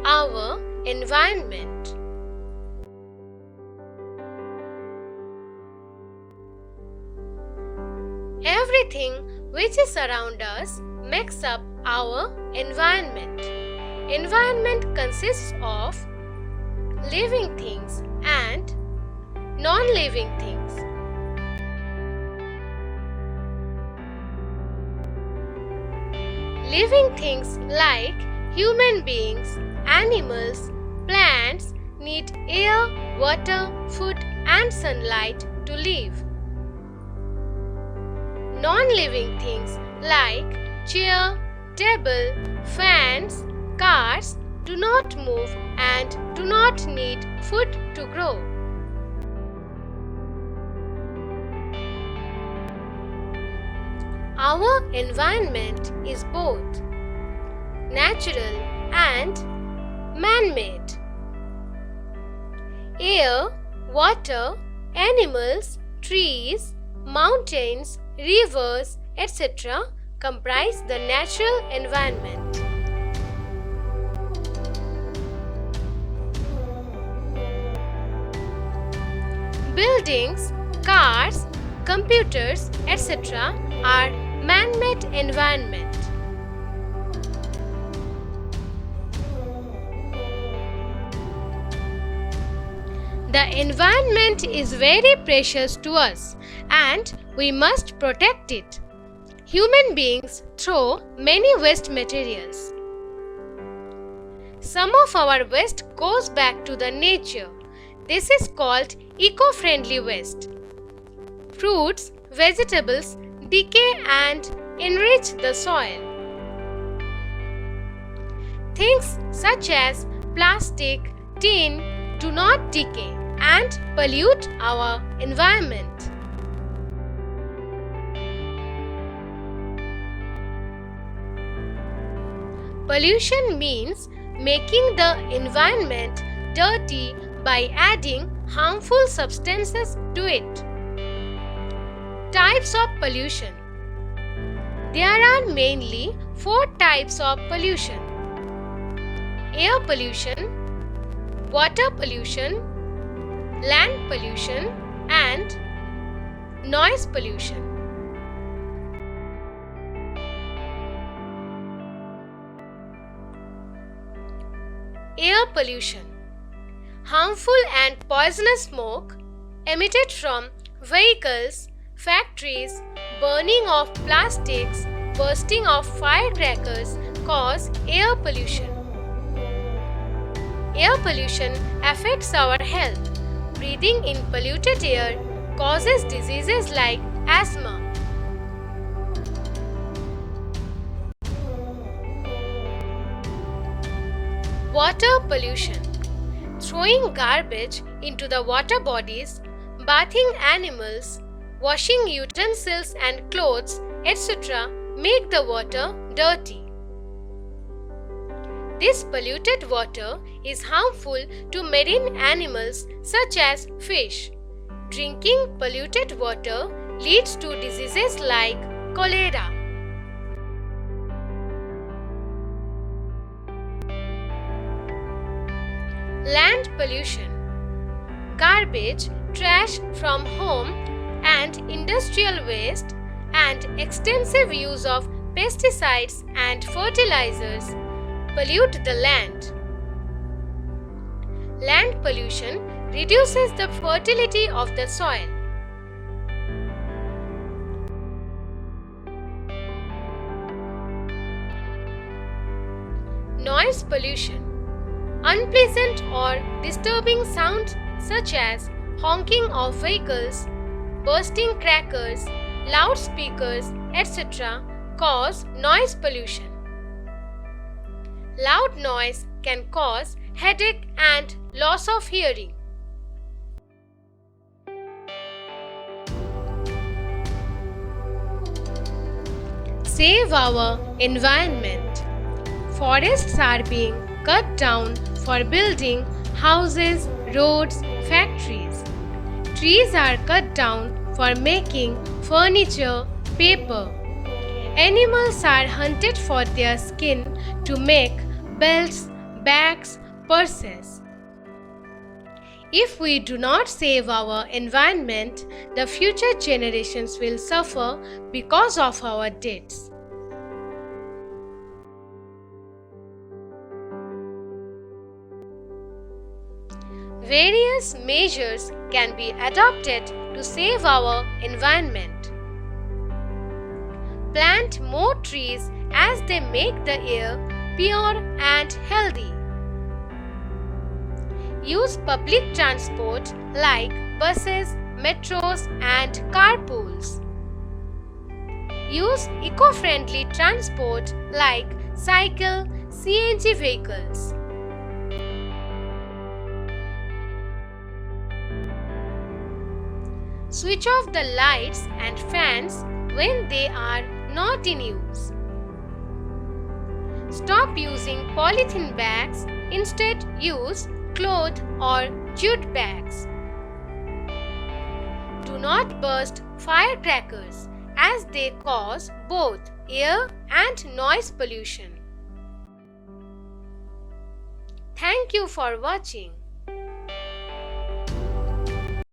Our environment. Everything which is around us makes up our environment. Environment consists of living things and non-living things. Living things like human beings, animals, plants need air, water, food and sunlight to live. Non-living things like chair, table, fans, cars do not move and do not need food to grow. Our environment is both natural and man-made. Air, water, animals, trees, mountains, rivers, etc. comprise the natural environment. Buildings, cars, computers, etc. are man-made environment. The environment is very precious to us and we must protect it. Human beings throw many waste materials. Some of our waste goes back to the nature. This is called eco-friendly waste. Fruits, vegetables decay and enrich the soil. Things such as plastic, tin do not decay and pollute our environment. Pollution means making the environment dirty by adding harmful substances to it. Types of pollution. There are mainly 4 types of pollution: air pollution, water pollution, land pollution, and noise pollution. Air pollution. Harmful and poisonous smoke emitted from vehicles, factories, burning of plastics, bursting of firecrackers cause air pollution. Air pollution affects our health. Breathing in polluted air causes diseases like asthma. Water pollution. Throwing garbage into the water bodies, bathing animals, washing utensils and clothes, etc. make the water dirty. This polluted water is harmful to marine animals such as fish. Drinking polluted water leads to diseases like cholera. Land pollution. Garbage, trash from home and industrial waste and extensive use of pesticides and fertilizers pollute the land. Land pollution reduces the fertility of the soil. Noise pollution. Unpleasant or disturbing sounds such as honking of vehicles, bursting crackers, loudspeakers, etc. cause noise pollution. Loud noise can cause headache and loss of hearing. Save our environment. Forests are being cut down for building houses, roads, factories. Trees are cut down for making furniture, paper. Animals are hunted for their skin to make belts, bags, purses. If we do not save our environment, the future generations will suffer because of our deeds. Various measures can be adopted to save our environment. Plant more trees as they make the air pure and healthy. Use public transport like buses, metros, and carpools. Use eco-friendly transport like cycle, CNG vehicles. Switch off the lights and fans when they are not in use. Stop using polythene bags, instead use cloth or jute bags. Do not burst firecrackers as they cause both air and noise pollution. Thank you for watching.